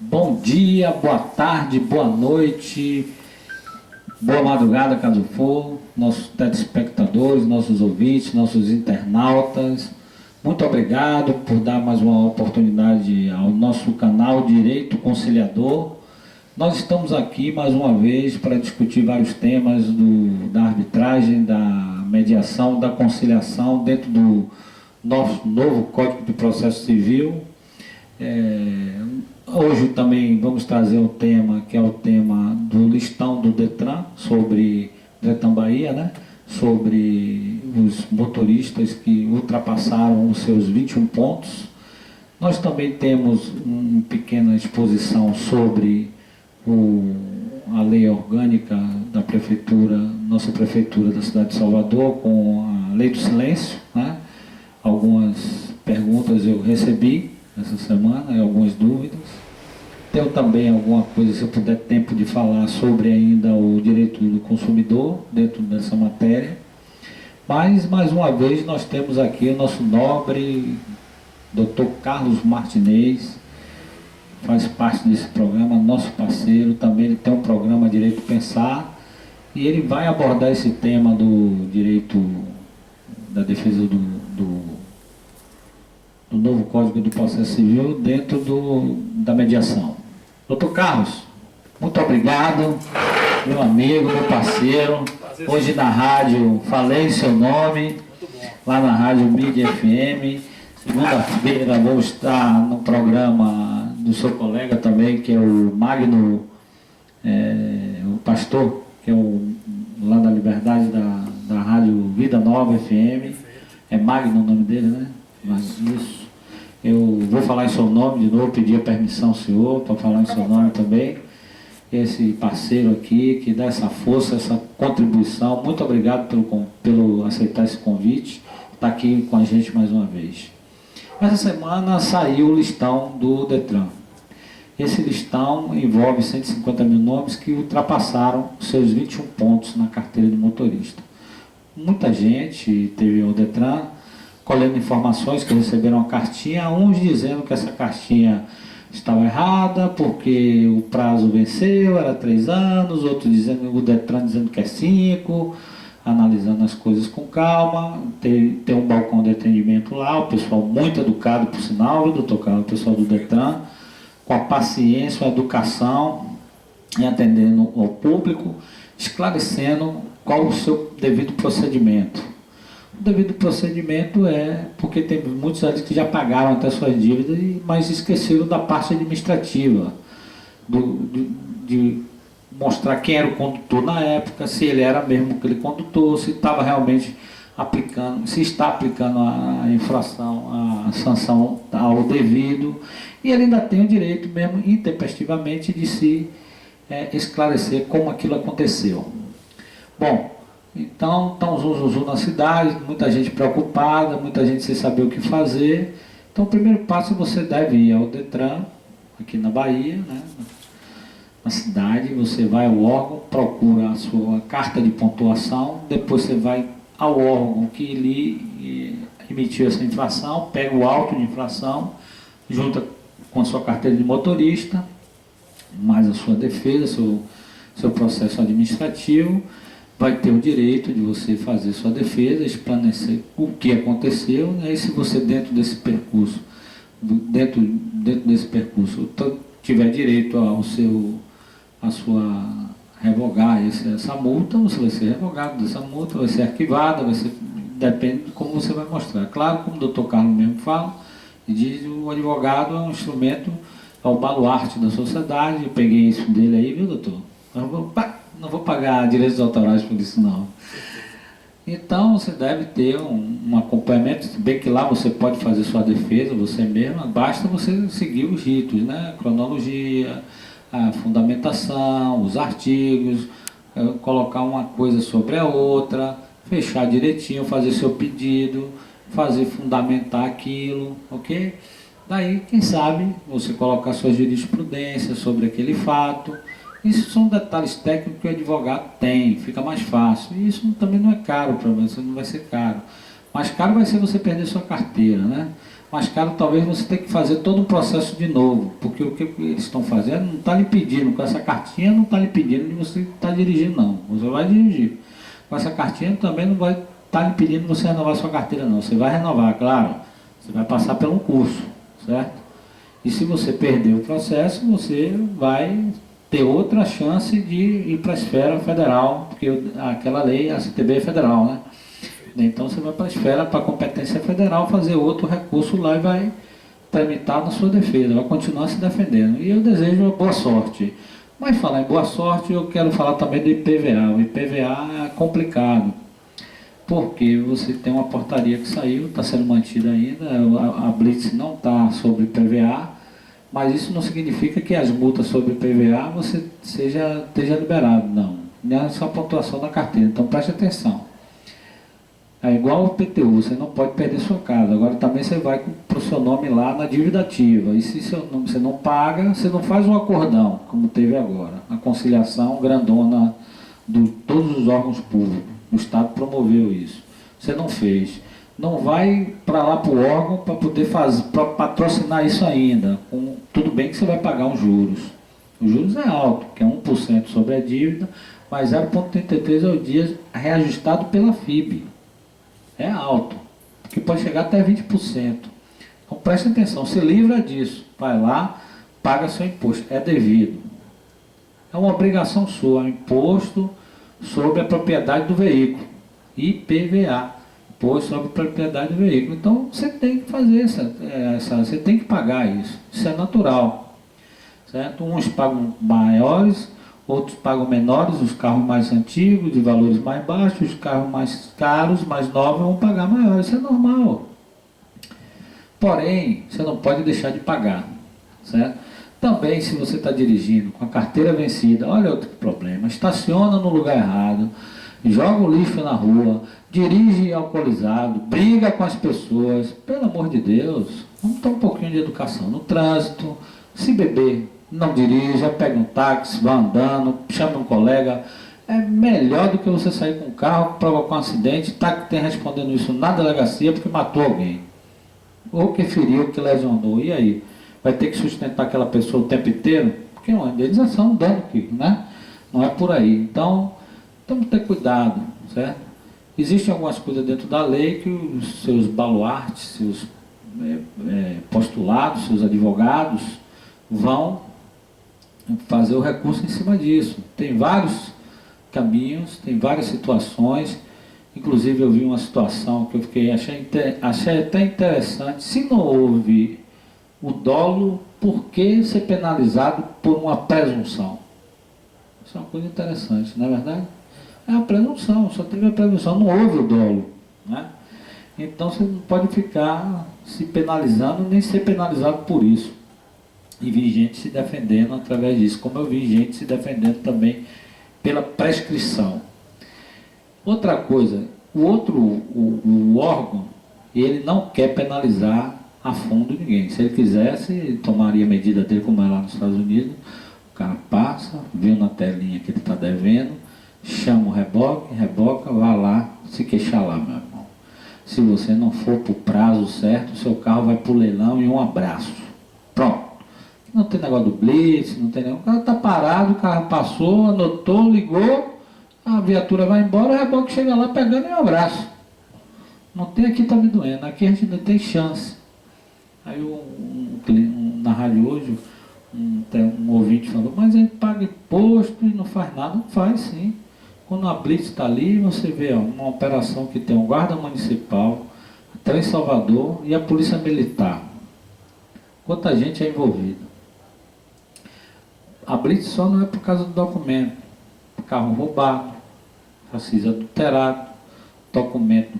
Bom dia, boa tarde, boa noite, boa madrugada, caso for, nossos telespectadores, nossos ouvintes, nossos internautas. Muito obrigado por dar mais uma oportunidade ao nosso canal Direito Conciliador. Nós estamos aqui mais uma vez para discutir vários temas da arbitragem, da mediação, da conciliação dentro do nosso novo Código de Processo Civil. Hoje também vamos trazer um tema que é o tema do listão do Detran, sobre Detran Bahia, né? Sobre os motoristas que ultrapassaram os seus 21 pontos. Nós também temos uma pequena exposição sobre a lei orgânica da prefeitura, nossa prefeitura da cidade de Salvador, com a lei do silêncio, né? Algumas perguntas eu recebi essa semana e algumas dúvidas. Tenho também alguma coisa, se eu puder tempo de falar sobre ainda o direito do consumidor dentro dessa matéria. Mas, mais uma vez, nós temos aqui o nosso nobre Dr. Carlos Martinez, faz parte desse programa, nosso parceiro, também ele tem um programa Direito Pensar, e ele vai abordar esse tema do direito da defesa do novo Código do Processo Civil dentro da mediação. Doutor Carlos, muito obrigado, meu amigo, meu parceiro. Hoje na rádio, falei seu nome, lá na rádio Mídia FM. Segunda-feira vou estar no programa do seu colega também, que é o Magno, o pastor, que é lá da Liberdade, da rádio Vida Nova FM. É Magno o nome dele, né? Mas isso. Eu vou falar em seu nome de novo, pedir a permissão ao senhor para falar em seu nome também. Esse parceiro aqui que dá essa força, essa contribuição. Muito obrigado pelo aceitar esse convite, estar aqui com a gente mais uma vez. Essa semana saiu o listão do Detran. Esse listão envolve 150 mil nomes que ultrapassaram os seus 21 pontos na carteira de motorista. Muita gente teve o Detran colhendo informações, que receberam a cartinha, uns dizendo que essa cartinha estava errada porque o prazo venceu, era 3 anos, outros dizendo, o Detran dizendo que é 5, analisando as coisas com calma. Tem um balcão de atendimento lá, o pessoal muito educado, por sinal, viu, doutor Carlos, o pessoal do Detran, com a paciência, a educação, e atendendo ao público, esclarecendo qual o seu devido procedimento. O devido procedimento é porque tem muitos ali que já pagaram até suas dívidas, mas esqueceram da parte administrativa, de mostrar quem era o condutor na época, se ele era mesmo aquele condutor, se estava realmente aplicando, se está aplicando a infração, a sanção ao devido, e ele ainda tem o direito mesmo intempestivamente de se esclarecer como aquilo aconteceu. Bom, então está um zuzuzu na cidade, muita gente preocupada, muita gente sem saber o que fazer. Então o primeiro passo você deve ir ao Detran, aqui na Bahia, né? Na cidade, você vai ao órgão, procura a sua carta de pontuação, depois você vai ao órgão que lhe emitiu essa infração, pega o auto de infração, junta com a sua carteira de motorista, mais a sua defesa, seu processo administrativo, vai ter o direito de você fazer sua defesa, esclarecer o que aconteceu, né? E se você dentro desse percurso, tiver direito a sua revogar essa multa, você vai ser revogado dessa multa, vai ser arquivada, depende de como você vai mostrar. Claro, como o doutor Carlos mesmo fala, e diz, o advogado é um instrumento, é o baluarte da sociedade. Eu peguei isso dele aí, viu, doutor? Não vou pagar direitos autorais por isso, não. Então, você deve ter um acompanhamento, bem que lá você pode fazer sua defesa, você mesmo, basta você seguir os ritos, né? Cronologia, a fundamentação, os artigos, colocar uma coisa sobre a outra, fechar direitinho, fazer seu pedido, fundamentar aquilo, ok? Daí, quem sabe, você colocar sua jurisprudência sobre aquele fato. Isso são detalhes técnicos que o advogado tem, fica mais fácil. E isso também não é caro para você, não vai ser caro. Mais caro vai ser você perder sua carteira, né? mais caro, talvez você tenha que fazer todo um processo de novo, porque o que eles estão fazendo não está lhe pedindo, com essa cartinha não está lhe pedindo de você estar dirigindo, não. Você vai dirigir. Com essa cartinha também não vai estar lhe pedindo você renovar sua carteira, não. Você vai renovar, claro. Você vai passar por um curso, certo? E se você perder o processo, você vai ter outra chance de ir para a esfera federal, porque aquela lei, a CTB é federal, né? Então você vai para a esfera, para a competência federal, fazer outro recurso lá e vai tramitar na sua defesa, vai continuar se defendendo. E eu desejo uma boa sorte. Mas falar em boa sorte, eu quero falar também do IPVA. O IPVA é complicado, porque você tem uma portaria que saiu, está sendo mantida ainda, a Blitz não está sobre IPVA, mas isso não significa que as multas sobre IPVA você esteja liberado, não. Não é só a pontuação da carteira, então preste atenção. É igual o PTU, você não pode perder sua casa. Agora também você vai para o seu nome lá na dívida ativa. E se seu nome, você não paga, você não faz um acordão, como teve agora. A conciliação grandona de todos os órgãos públicos. O Estado promoveu isso. Você não fez. Não vai para lá para o órgão para poder fazer, para patrocinar isso ainda. Tudo bem que você vai pagar os juros. Os juros é alto, que é 1% sobre a dívida, mas 0,33 ao dia reajustado pela FIB. É alto, que pode chegar até 20%. Então preste atenção, se livra disso, vai lá, paga seu imposto, é devido. É uma obrigação sua, é um imposto sobre a propriedade do veículo, IPVA, imposto sobre a propriedade do veículo. Então você tem que fazer você tem que pagar isso é natural, certo? Uns pagam maiores, outros pagam menores, os carros mais antigos, de valores mais baixos, os carros mais caros, mais novos, vão pagar maiores, isso é normal. Porém, você não pode deixar de pagar, certo? Também, se você está dirigindo com a carteira vencida, olha outro problema, estaciona no lugar errado, joga o lixo na rua, dirige alcoolizado, briga com as pessoas, pelo amor de Deus, vamos ter um pouquinho de educação no trânsito. Se beber, não dirija, pega um táxi, vá andando, chama um colega. É melhor do que você sair com um carro, provocar um acidente, tá que tem respondendo isso na delegacia porque matou alguém. Ou que feriu, que lesionou. E aí? Vai ter que sustentar aquela pessoa o tempo inteiro? Porque é uma indenização, um dano aqui, né? Não é por aí. Então, temos que ter cuidado, certo? Existem algumas coisas dentro da lei que os seus baluartes, seus postulados, seus advogados vão fazer o recurso em cima disso. Tem vários caminhos, tem várias situações. Inclusive eu vi uma situação que eu achei até interessante. Se não houve o dolo, por que ser penalizado por uma presunção? Isso é uma coisa interessante, não é verdade? É a presunção, só teve a presunção, não houve o dolo, né? Então você não pode ficar se penalizando, nem ser penalizado por isso. E vi gente se defendendo através disso, como eu vi gente se defendendo também pela prescrição. Outra coisa, o órgão, ele não quer penalizar a fundo ninguém. Se ele quisesse, ele tomaria a medida dele, como é lá nos Estados Unidos. O cara passa, viu na telinha que ele está devendo, chama o reboque, reboca, vá lá se queixar lá, meu irmão. Se você não for para o prazo certo, o seu carro vai para o leilão e um abraço. Pronto. Não tem negócio do blitz, não tem negócio. O cara está parado, o carro passou, anotou, ligou, a viatura vai embora, o reboque chega lá pegando e um abraço. Não tem aqui, está me doendo, aqui a gente não tem chance. Aí na rádio hoje, um ouvinte falou, mas a gente paga imposto e não faz nada. Não faz sim. Quando a blitz está ali, você vê uma operação que tem um guarda municipal, até em Salvador, e a polícia militar. Quanta gente é envolvida. A blitz só não é por causa do documento. Carro roubado, chassi adulterado, documento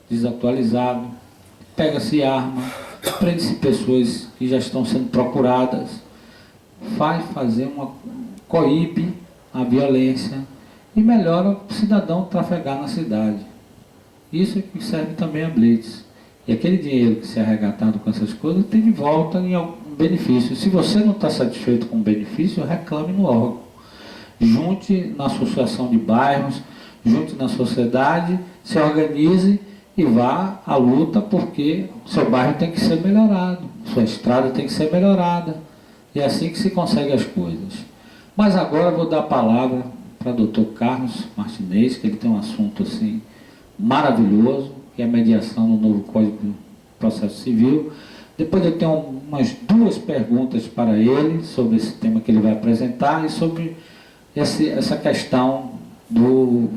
desatualizado, pega-se arma, prende-se pessoas que já estão sendo procuradas, coíbe a violência e melhora o cidadão trafegar na cidade. Isso é que serve também a blitz. E aquele dinheiro que se é arregatado com essas coisas tem de volta em algum benefício. Se você não está satisfeito com o benefício, reclame no órgão. Junte na associação de bairros, junte na sociedade, se organize e vá à luta, porque seu bairro tem que ser melhorado, sua estrada tem que ser melhorada, e é assim que se consegue as coisas. Mas agora eu vou dar a palavra para o doutor Carlos Martinez, que ele tem um assunto assim maravilhoso, que é a mediação no novo Código de Processo Civil. Depois eu tenho umas 2 perguntas para ele sobre esse tema que ele vai apresentar e sobre essa questão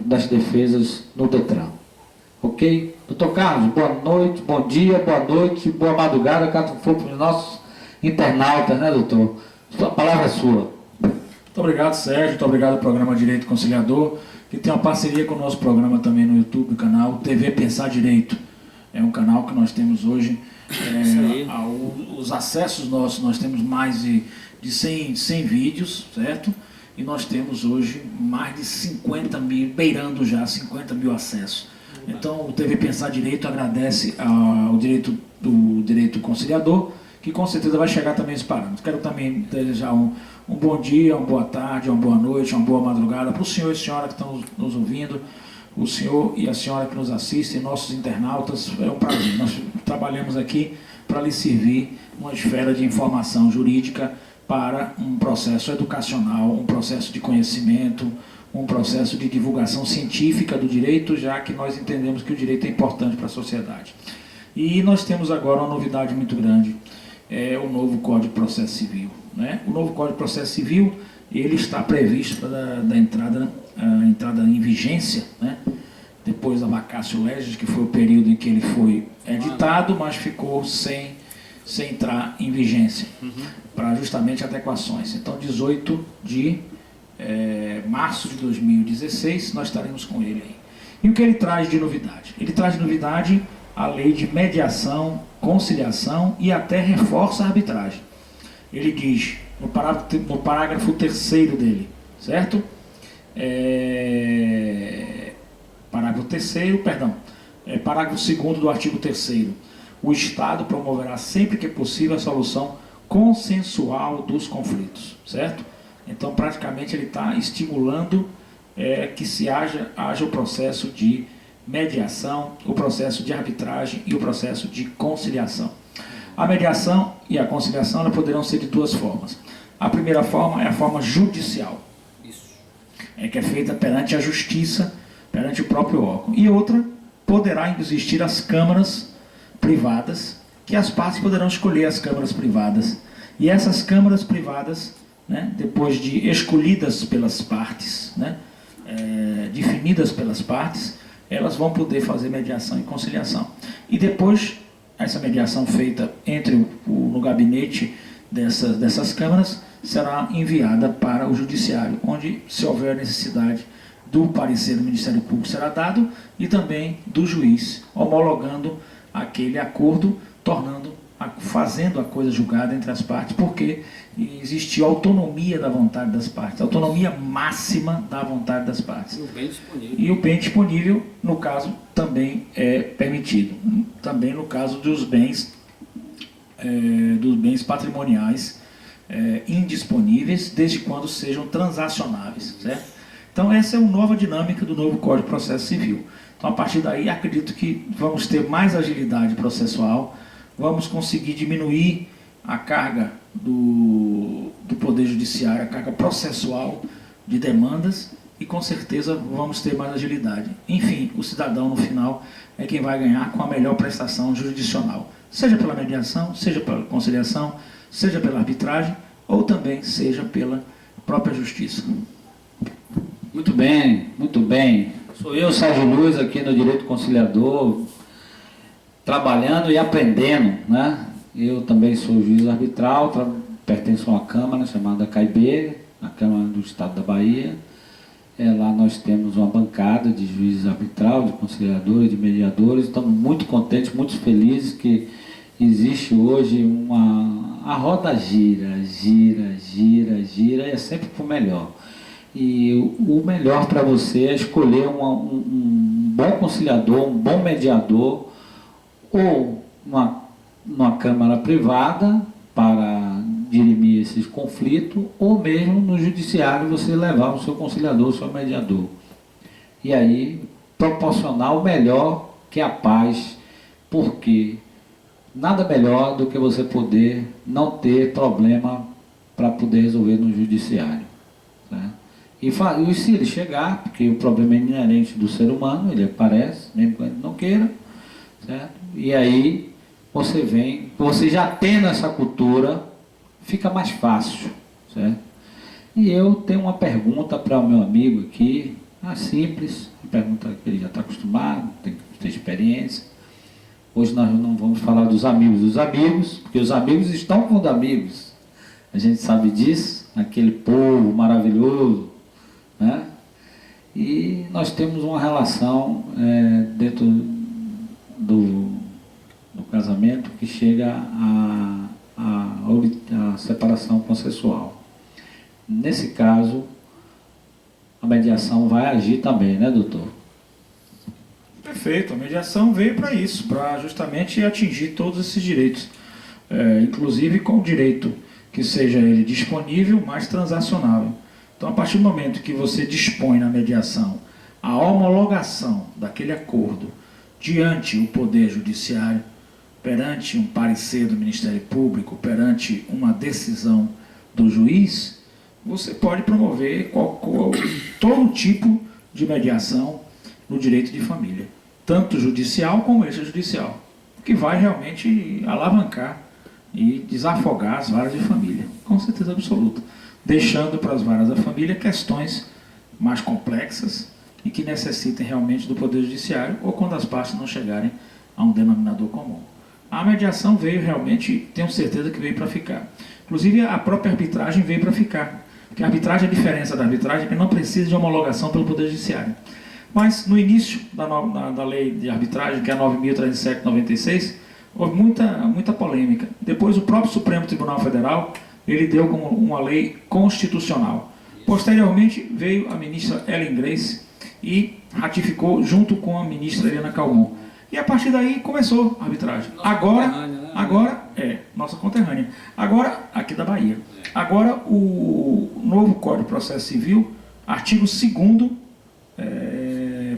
das defesas no DETRAN. Ok? Doutor Carlos, boa noite, bom dia, boa noite, boa madrugada, caso for para os nossos internautas, né, doutor? A palavra é sua. Muito obrigado, Sérgio. Muito obrigado ao programa Direito Conciliador, que tem uma parceria com o nosso programa também no YouTube, o canal TV Pensar Direito. É um canal que nós temos hoje, os acessos nossos, nós temos mais de 100 vídeos, certo? E nós temos hoje mais de 50 mil, beirando já 50 mil acessos. Então o TV Pensar Direito agradece ao Direito Conciliador, que com certeza vai chegar também esse parâmetro. Quero também desejar um bom dia, uma boa tarde, uma boa noite, uma boa madrugada para o senhor e a senhora que estão nos ouvindo, o senhor e a senhora que nos assistem, nossos internautas. É um prazer. Nós trabalhamos aqui para lhe servir uma esfera de informação jurídica para um processo educacional, um processo de conhecimento, um processo de divulgação científica do direito, já que nós entendemos que o direito é importante para a sociedade. E nós temos agora uma novidade muito grande, é o novo Código de Processo Civil, né? O novo Código de Processo Civil, ele está previsto para a entrada em vigência, né? Depois da vacatio legis, que foi o período em que ele foi editado, mas ficou sem entrar em vigência, para justamente adequações. Então, 18 de março de 2016, nós estaremos com ele aí. E o que ele traz de novidade? Ele traz de novidade a lei de mediação, conciliação e até reforça a arbitragem. Ele diz, no parágrafo 3º dele, certo? Parágrafo 2º do artigo 3º. O Estado promoverá sempre que possível a solução consensual dos conflitos, certo? Então, praticamente, ele está estimulando que haja o processo de mediação, o processo de arbitragem e o processo de conciliação. A mediação e a conciliação elas poderão ser de 2 formas. A primeira forma é a forma judicial, que é feita perante a justiça, perante o próprio órgão. E outra, poderá existir as câmaras privadas, que as partes poderão escolher as câmaras privadas. E essas câmaras privadas, né, depois de escolhidas pelas partes, né, definidas pelas partes, elas vão poder fazer mediação e conciliação. E depois, essa mediação feita no gabinete dessas câmaras será enviada para o judiciário, onde, se houver necessidade do parecer do Ministério Público, será dado, e também do juiz, homologando aquele acordo, fazendo a coisa julgada entre as partes, porque existiu autonomia da vontade das partes, autonomia máxima da vontade das partes. E o bem disponível, no caso, também é permitido. Também no caso dos bens patrimoniais indisponíveis, desde quando sejam transacionáveis, certo? Então essa é uma nova dinâmica do novo Código de Processo Civil. Então, a partir daí, acredito que vamos ter mais agilidade processual, vamos conseguir diminuir a carga do Poder Judiciário, a carga processual de demandas, e com certeza vamos ter mais agilidade. Enfim, o cidadão, no final, é quem vai ganhar com a melhor prestação jurisdicional, seja pela mediação, seja pela conciliação, seja pela arbitragem, ou também seja pela própria justiça. Muito bem, muito bem. Sou eu, Sérgio Luiz, aqui no Direito Conciliador, trabalhando e aprendendo, né? Eu também sou juiz arbitral, pertenço a uma Câmara chamada CAIB, a Câmara do Estado da Bahia. Lá nós temos uma bancada de juízes arbitral, de conciliadores, de mediadores. Estamos muito contentes, muito felizes que existe hoje a roda gira, e é sempre para o melhor. E o melhor para você é escolher um bom conciliador, um bom mediador, ou numa câmara privada para dirimir esses conflitos, ou mesmo no judiciário você levar o seu conciliador, o seu mediador. E aí proporcionar o melhor que é a paz, porque nada melhor do que você poder não ter problema para poder resolver no judiciário. Certo? E se ele chegar, porque o problema é inerente do ser humano, ele aparece, mesmo que ele não queira, certo? E aí você já tendo essa cultura, fica mais fácil, certo? E eu tenho uma pergunta para o meu amigo aqui, simples, uma pergunta que ele já está acostumado, tem experiência. Hoje nós não vamos falar dos amigos, porque os amigos estão com os amigos. A gente sabe disso, aquele povo maravilhoso, né? E nós temos uma relação dentro do casamento que chega à separação consensual. Nesse caso, a mediação vai agir também, né, doutor? Perfeito, a mediação veio para isso, para justamente atingir todos esses direitos, inclusive com o direito que seja ele disponível, mas transacionável. Então, a partir do momento que você dispõe na mediação a homologação daquele acordo diante o Poder Judiciário, perante um parecer do Ministério Público, perante uma decisão do juiz, você pode promover todo tipo de mediação no direito de família, tanto judicial como extrajudicial, que vai realmente alavancar e desafogar as varas de família, com certeza absoluta, deixando para as varas da família questões mais complexas e que necessitem realmente do Poder Judiciário ou quando as partes não chegarem a um denominador comum. A mediação veio realmente, tenho certeza que veio para ficar. Inclusive a própria arbitragem veio para ficar, porque a arbitragem, a diferença da arbitragem é que não precisa de homologação pelo Poder Judiciário. Mas no início da lei de arbitragem, que é a 9.307/96, houve muita polêmica. Depois o próprio Supremo Tribunal Federal, ele deu como uma lei constitucional. Posteriormente veio a ministra Ellen Grace e ratificou junto com a ministra Helena Calmon. E a partir daí começou a arbitragem. Agora nossa conterrânea. Agora, aqui da Bahia. Agora o novo Código de Processo Civil, artigo 2º,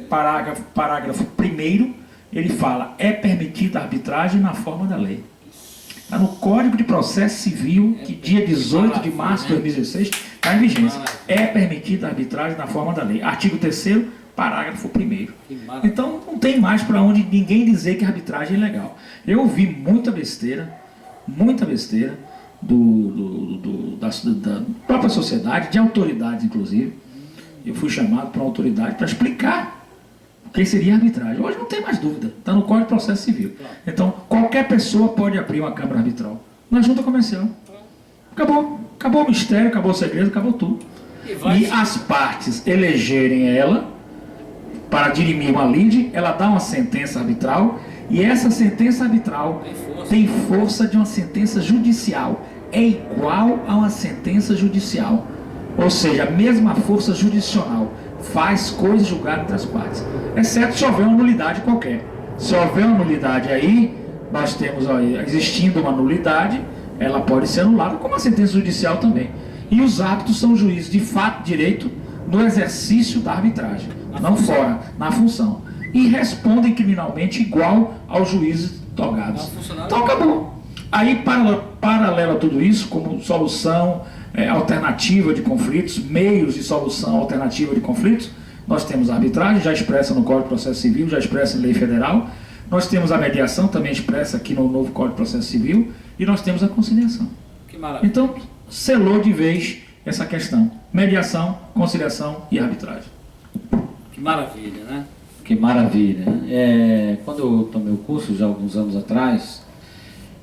parágrafo 1º, ele fala: é permitida a arbitragem na forma da lei. Está no Código de Processo Civil, que dia 18 de março de 2016 está em vigência. É permitida a arbitragem na forma da lei. Artigo 3º, parágrafo 1º. Então não tem mais para onde ninguém dizer que a arbitragem é legal. Eu ouvi muita besteira da própria sociedade, de autoridades inclusive. Eu fui chamado para uma autoridade para explicar o que seria arbitragem. Hoje não tem mais dúvida, está no Código de Processo Civil. Então, qualquer pessoa pode abrir uma câmara arbitral na junta comercial. Acabou o mistério, acabou o segredo, acabou tudo. E as partes elegerem ela para dirimir uma lide, ela dá uma sentença arbitral, e essa sentença arbitral tem força de uma sentença judicial. É igual a uma sentença judicial. Ou seja, a mesma força judicional faz coisa julgada entre as partes, exceto se houver uma nulidade qualquer. Se houver uma nulidade aí, nós temos existindo uma nulidade, ela pode ser anulada, como a sentença judicial também. E os árbitros são juízes de fato e direito no exercício da arbitragem, não fora, na função. E respondem criminalmente igual aos juízes togados. Então acabou. Aí, paralelo a tudo isso, como solução alternativa de conflitos, meios de solução alternativa de conflitos, nós temos a arbitragem, já expressa no Código de Processo Civil, já expressa em lei federal. Nós temos a mediação, também expressa aqui no novo Código de Processo Civil. E nós temos a conciliação. Que maravilha. Então, selou de vez essa questão. Mediação, conciliação e arbitragem. Que maravilha, né? Que maravilha. Quando eu tomei o curso, já alguns anos atrás,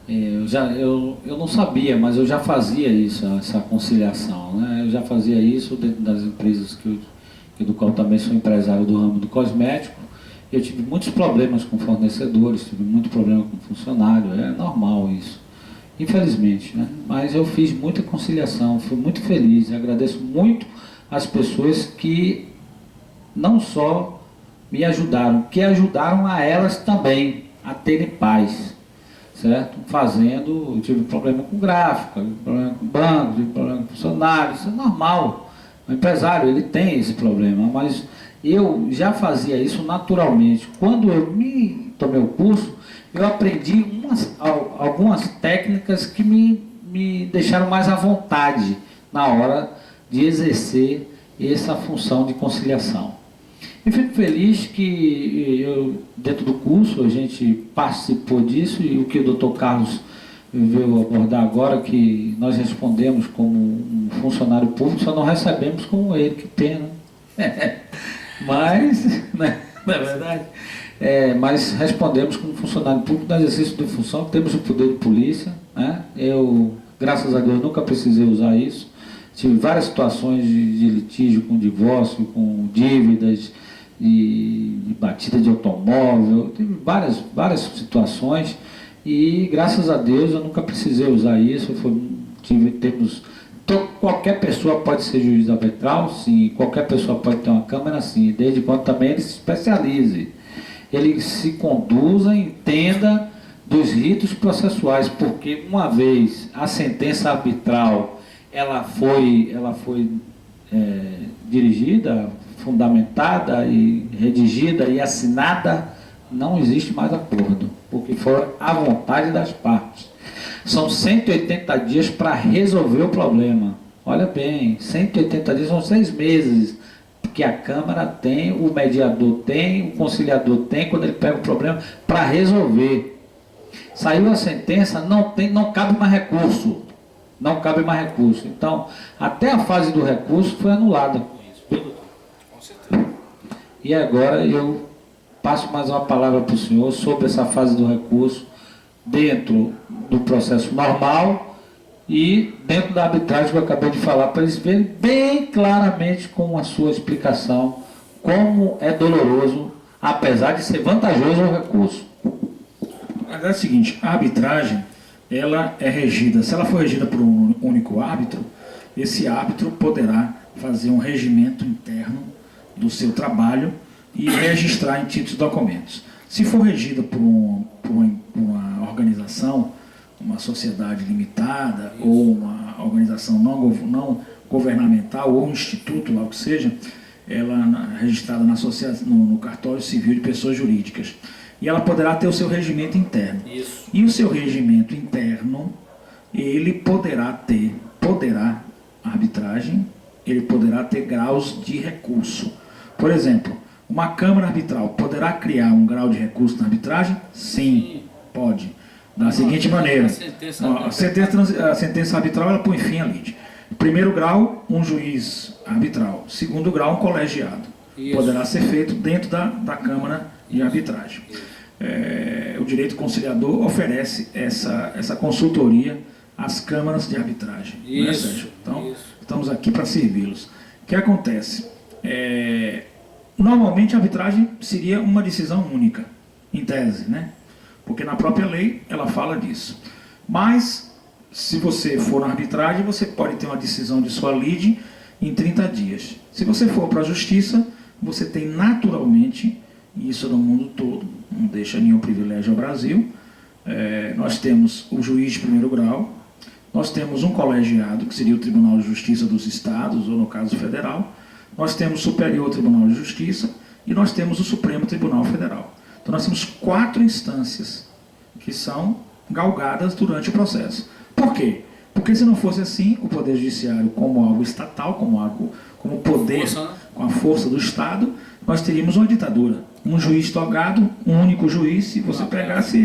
eu não sabia, mas eu já fazia isso, essa conciliação, né? Eu já fazia isso dentro das empresas do qual também sou empresário do ramo do cosmético. Eu tive muitos problemas com fornecedores, tive muito problema com funcionário, é normal isso, infelizmente, né? Mas eu fiz muita conciliação, fui muito feliz, agradeço muito as pessoas que não só me ajudaram, que ajudaram a elas também a terem paz, certo? Eu tive problema com gráfica, tive problema com banco, tive problema com funcionário, isso é normal. O empresário, ele tem esse problema, mas eu já fazia isso naturalmente. Quando eu tomei o curso, eu aprendi algumas técnicas que me deixaram mais à vontade na hora de exercer essa função de conciliação. E fico feliz que dentro do curso a gente participou disso, e o que o Dr. Carlos veio abordar agora, que nós respondemos como um funcionário público, só não recebemos como ele, que pena. Mas, né, não é verdade? Mas respondemos como funcionário público no exercício de função, temos o poder de polícia, né? Eu, graças a Deus, nunca precisei usar isso. Tive várias situações de litígio com divórcio, com dívidas, de batida de automóvel, teve várias situações, e graças a Deus eu nunca precisei usar isso. Qualquer pessoa pode ser juiz arbitral, sim, qualquer pessoa pode ter uma câmara, sim, desde quando também ele se especialize, ele se conduza, entenda dos ritos processuais, porque uma vez a sentença arbitral ela foi dirigida, fundamentada e redigida e assinada, não existe mais acordo, porque foi à vontade das partes. São 180 dias para resolver o problema. Olha bem, 180 dias são 6 meses que a Câmara tem, o mediador tem, o conciliador tem, quando ele pega o problema, para resolver. Saiu a sentença, não cabe mais recurso. Não cabe mais recurso. Então, até a fase do recurso foi anulada. Com certeza. E agora eu passo mais uma palavra para o senhor sobre essa fase do recurso dentro do processo normal e dentro da arbitragem que eu acabei de falar, para eles verem bem claramente com a sua explicação como é doloroso, apesar de ser vantajoso o recurso. A verdade é o seguinte, a arbitragem, ela é regida, se ela for regida por um único árbitro, esse árbitro poderá fazer um regimento interno do seu trabalho e registrar em títulos e documentos. Se for regida por uma organização, uma sociedade limitada, ou uma organização não governamental, ou um instituto, lá o que seja, ela é registrada no cartório civil de pessoas jurídicas. E ela poderá ter o seu regimento interno. Isso. E o seu regimento interno, ele a arbitragem, ele poderá ter graus de recurso. Por exemplo, uma Câmara Arbitral poderá criar um grau de recurso na arbitragem? Sim, pode. Da seguinte maneira, a sentença arbitral ela põe fim à lide. Primeiro grau, um juiz arbitral. Segundo grau, um colegiado. Isso. Poderá ser feito dentro da Câmara de Arbitragem. O direito conciliador oferece essa consultoria às câmaras de arbitragem. Isso, não é, Sérgio? Então, isso. Estamos aqui para servi-los. O que acontece? Normalmente a arbitragem seria uma decisão única, em tese, né? Porque na própria lei ela fala disso. Mas, se você for na arbitragem, você pode ter uma decisão de sua lide em 30 dias. Se você for para a justiça, você tem naturalmente, e isso no mundo todo, não deixa nenhum privilégio ao Brasil, nós temos o juiz de primeiro grau, nós temos um colegiado, que seria o Tribunal de Justiça dos Estados, ou no caso federal, nós temos o Superior Tribunal de Justiça e nós temos o Supremo Tribunal Federal. Então nós temos 4 instâncias que são galgadas durante o processo. Por quê? Porque se não fosse assim, o Poder Judiciário como algo estatal, como poder, com a força do Estado, nós teríamos uma ditadura. Um juiz togado, um único juiz, se você pegasse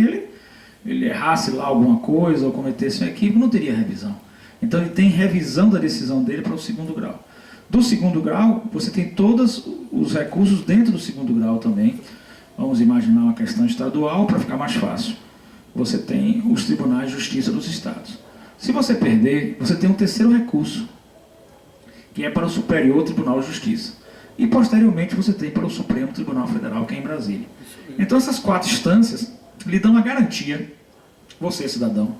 ele errasse lá alguma coisa ou cometesse um equívoco, não teria revisão. Então ele tem revisão da decisão dele para o segundo grau. Do segundo grau, você tem todos os recursos dentro do segundo grau também. Vamos imaginar uma questão estadual para ficar mais fácil. Você tem os tribunais de justiça dos estados. Se você perder, você tem um terceiro recurso, que é para o Superior Tribunal de Justiça. E posteriormente você tem para o Supremo Tribunal Federal, que é em Brasília. Então essas 4 instâncias lhe dão a garantia, você cidadão,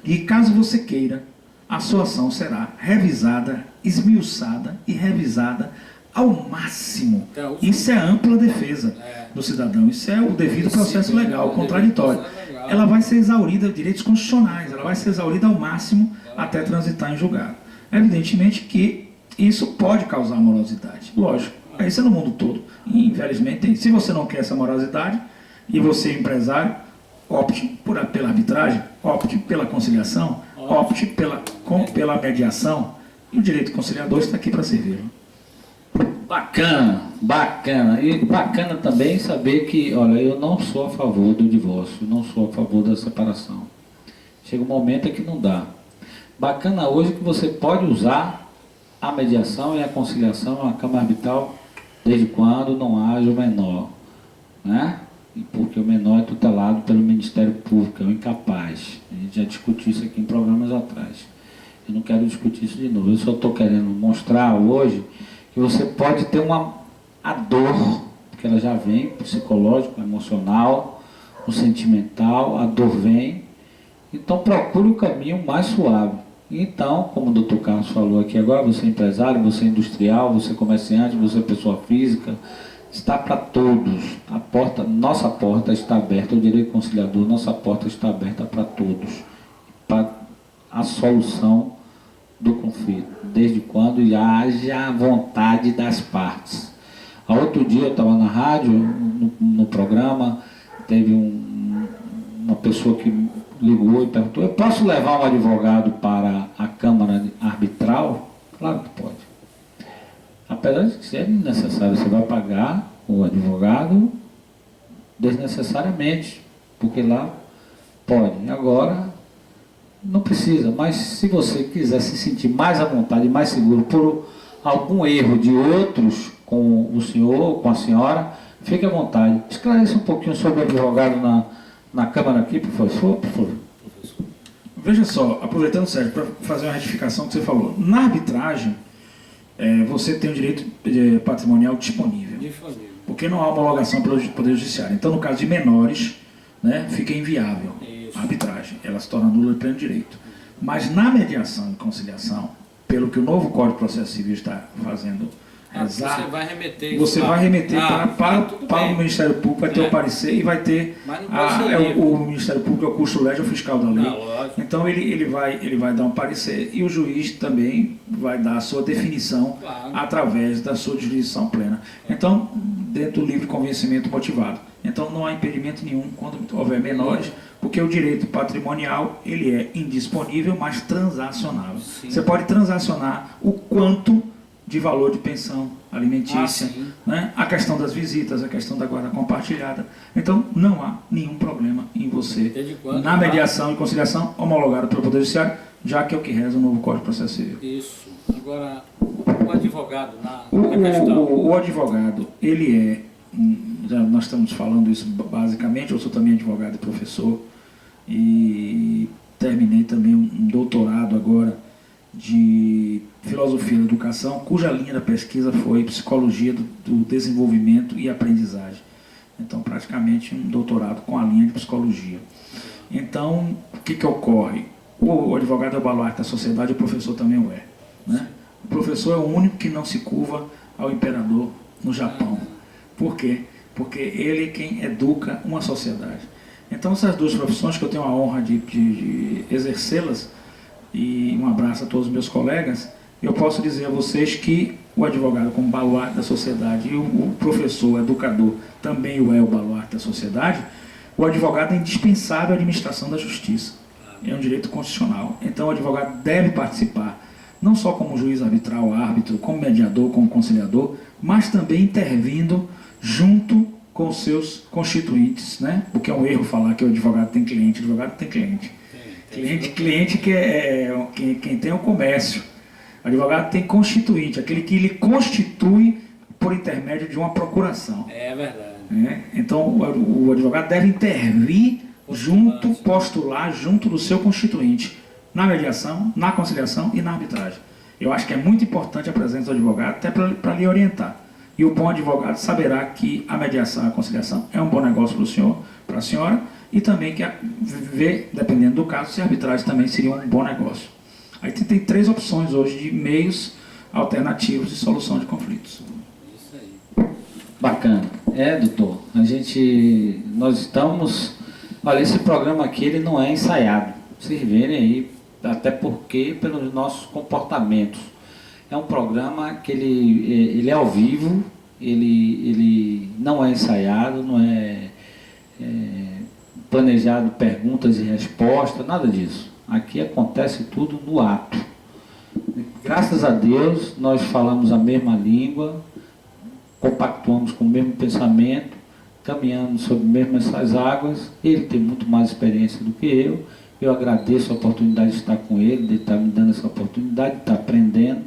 e caso você queira, a sua ação será revisada, esmiuçada e revisada ao máximo. Isso é ampla defesa do cidadão, isso é o devido processo legal, o contraditório. Ela vai ser exaurida, direitos constitucionais, ela vai ser exaurida ao máximo até transitar em julgado. Evidentemente que isso pode causar morosidade, lógico. Isso é no mundo todo. E, infelizmente, se você não quer essa morosidade, e você é empresário, opte pela arbitragem, opte pela conciliação, opte pela mediação, e o direito conciliador está aqui para servir. Bacana, bacana. E bacana também saber que, olha, eu não sou a favor do divórcio, não sou a favor da separação. Chega um momento que não dá. Bacana hoje que você pode usar a mediação e a conciliação, a Câmara Arbitral, desde quando não haja o menor, né? E porque o menor é tutelado pelo Ministério Público, é o incapaz. A gente já discutiu isso aqui em programas atrás. Eu não quero discutir isso de novo, eu só estou querendo mostrar hoje que você pode ter a dor, que ela já vem, psicológico, emocional, o sentimental, a dor vem. Então procure o caminho mais suave. Então, como o doutor Carlos falou aqui agora, você é empresário, você é industrial, você é comerciante, você é pessoa física, está para todos. Nossa porta está aberta, o direito conciliador, nossa porta está aberta para todos, para a solução do conflito, desde quando haja vontade das partes. Há outro dia eu estava na rádio, no programa, teve uma pessoa que ligou e perguntou: eu posso levar um advogado para a Câmara Arbitral? Claro que pode. Apesar de ser necessário, você vai pagar o advogado desnecessariamente, porque lá pode. Agora, não precisa, mas se você quiser se sentir mais à vontade, mais seguro por algum erro de outros com o senhor, com a senhora, fique à vontade. Esclareça um pouquinho sobre o advogado na Câmara aqui, professor, por favor. Veja só, aproveitando, Sérgio, para fazer uma retificação que você falou. Na arbitragem, você tem o direito patrimonial disponível, porque não há homologação pelo Poder Judiciário. Então, no caso de menores, né, fica inviável a arbitragem, ela se torna nula de pleno direito. Mas na mediação e conciliação, pelo que o novo Código de Processo Civil está fazendo, você vai remeter isso. Você vai remeter para o Ministério Público, vai ter o parecer e vai ter o Ministério Público é o custo légio fiscal da lei. Então ele vai dar um parecer e o juiz também vai dar a sua definição através da sua jurisdição plena. Então, dentro do livre convencimento motivado. Então não há impedimento nenhum quando houver menores, porque o direito patrimonial ele é indisponível, mas transacionável. Sim. Você pode transacionar o quanto de valor de pensão alimentícia, né? A questão das visitas, a questão da guarda compartilhada. Então, não há nenhum problema em você, na mediação e conciliação, homologado pelo Poder Judiciário, já que é o que reza o novo Código de Processo Civil. Isso. Agora, o advogado na questão. O advogado, ele nós estamos falando isso basicamente, eu sou também advogado e professor, e terminei também um doutorado agora de filosofia da educação, cuja linha da pesquisa foi psicologia do desenvolvimento e aprendizagem. Então, praticamente um doutorado com a linha de psicologia. Então, o que ocorre? O advogado é o baluarte da sociedade, o professor também o é, né? O professor é o único que não se curva ao imperador no Japão. Por quê? Porque ele é quem educa uma sociedade. Então, essas duas profissões que eu tenho a honra de exercê-las, e um abraço a todos os meus colegas, eu posso dizer a vocês que o advogado como baluarte da sociedade e o professor, o educador, também o baluarte da sociedade, o advogado é indispensável à administração da justiça. É um direito constitucional. Então o advogado deve participar, não só como juiz arbitral, árbitro, como mediador, como conciliador, mas também intervindo junto com os seus constituintes, né? Porque é um erro falar que o advogado tem cliente. O advogado tem cliente. Cliente que quem tem o comércio. O advogado tem constituinte, aquele que ele constitui por intermédio de uma procuração. É verdade. Então o advogado deve intervir postular junto do seu constituinte, na mediação, na conciliação e na arbitragem. Eu acho que é muito importante a presença do advogado, até para lhe orientar. E o bom advogado saberá que a mediação e a conciliação é um bom negócio para o senhor, para a senhora, e também que ver, dependendo do caso, se a arbitragem também seria um bom negócio. Aí tem três opções hoje de meios alternativos de solução de conflitos. Isso aí. Bacana. Doutor, nós estamos... Olha, esse programa aqui, ele não é ensaiado. Vocês verem aí, até porque pelos nossos comportamentos. É um programa que ele é ao vivo, ele não é ensaiado, não é planejado perguntas e respostas, nada disso. Aqui acontece tudo no ato. Graças a Deus, nós falamos a mesma língua, compactuamos com o mesmo pensamento, caminhando sobre essas águas. Ele tem muito mais experiência do que eu. Eu agradeço a oportunidade de estar com ele, de estar me dando essa oportunidade, de estar aprendendo.